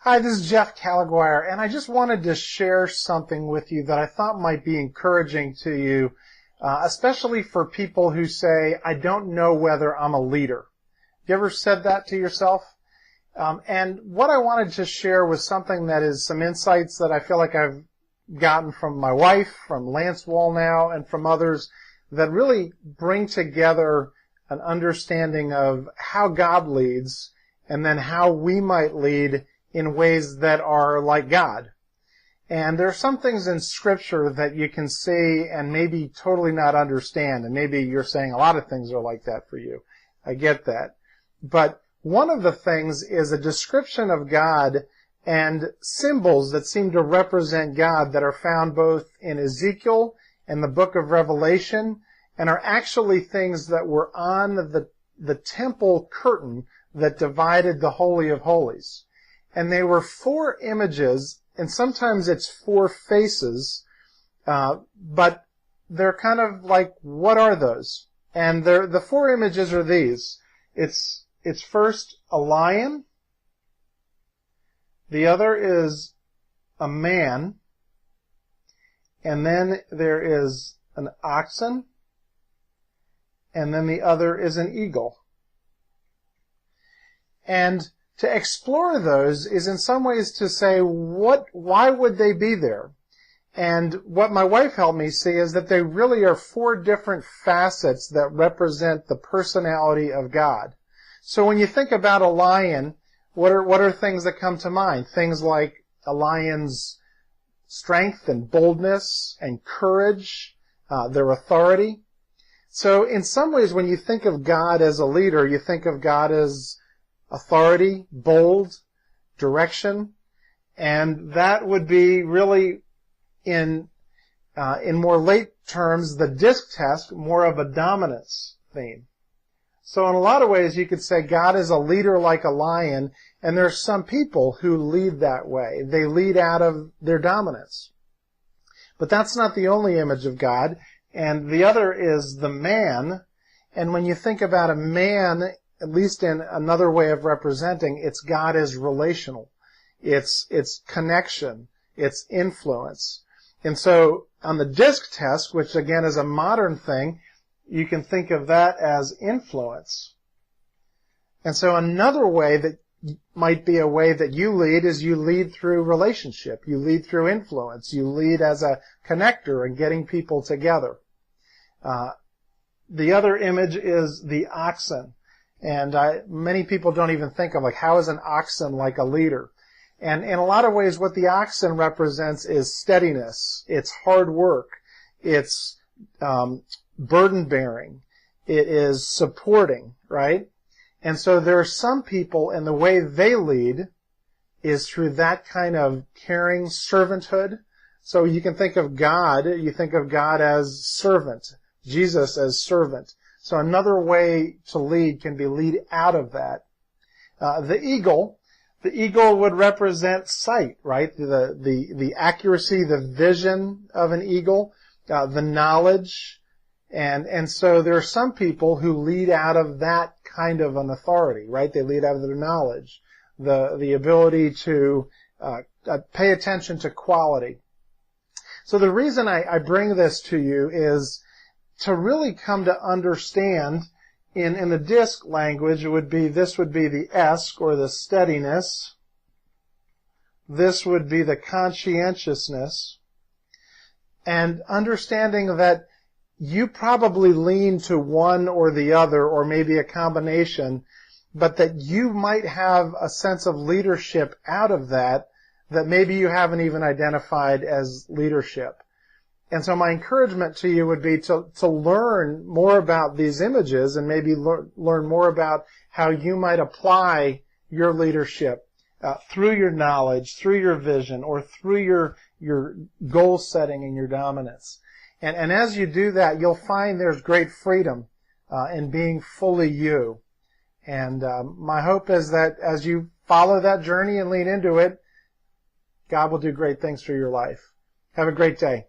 Hi, this is Jeff Calaguire, and I just wanted to share something with you that I thought might be encouraging to you, especially for people who say, I don't know whether I'm a leader. You ever said that to yourself? And what I wanted to share was something that is some insights that I feel like I've gotten from my wife, from Lance Wallnow, and from others that really bring together an understanding of how God leads and then how we might lead in ways that are like God. And there are some things in Scripture that you can see and maybe totally not understand, and maybe you're saying a lot of things are like that for you. I get that. But one of the things is a description of God and symbols that seem to represent God that are found both in Ezekiel and the book of Revelation, and are actually things that were on the temple curtain that divided the Holy of Holies. And they were 4 images, and sometimes it's 4 faces, but they're kind of like, what are those? And the 4 images are these. It's first a lion, the other is a man, and then there is an oxen, and then the other is an eagle. And to explore those is in some ways to say, why would they be there? And what my wife helped me see is that they really are 4 different facets that represent the personality of God. So when you think about a lion, what are things that come to mind? Things like a lion's strength and boldness and courage, their authority. So in some ways, when you think of God as a leader, you think of God as authority, bold, direction, and that would be really, in more late terms, the disc test, more of a dominance theme. So in a lot of ways, you could say God is a leader like a lion, and there's some people who lead that way. They lead out of their dominance. But that's not the only image of God, and the other is the man. And when you think about a man, at least in another way of representing, it's God as relational. It's connection. It's influence. And so on the disc test, which again is a modern thing, you can think of that as influence. And so another way that might be a way that you lead is you lead through relationship. You lead through influence. You lead as a connector and getting people together. The other image is the oxen. And many people don't even think of, like, how is an oxen like a leader? And in a lot of ways, what the oxen represents is steadiness. It's hard work. It's burden bearing. It is supporting, right? And so there are some people, and the way they lead is through that kind of caring servanthood. So you can think of God, you think of God as servant, Jesus as servant. So another way to lead can be lead out of that. The eagle would represent sight, right? The accuracy, the vision of an eagle, the knowledge. And so there are some people who lead out of that kind of an authority, right? They lead out of their knowledge, the ability to pay attention to quality. So the reason I bring this to you is to really come to understand, in the disc language, this would be the esk, or the steadiness. This would be the conscientiousness. And understanding that you probably lean to one or the other, or maybe a combination, but that you might have a sense of leadership out of that maybe you haven't even identified as leadership. And so my encouragement to you would be to learn more about these images, and maybe learn more about how you might apply your leadership through your knowledge, through your vision, or through your goal setting and your dominance. And as you do that, you'll find there's great freedom in being fully you. And my hope is that as you follow that journey and lean into it, God will do great things through your life. Have a great day.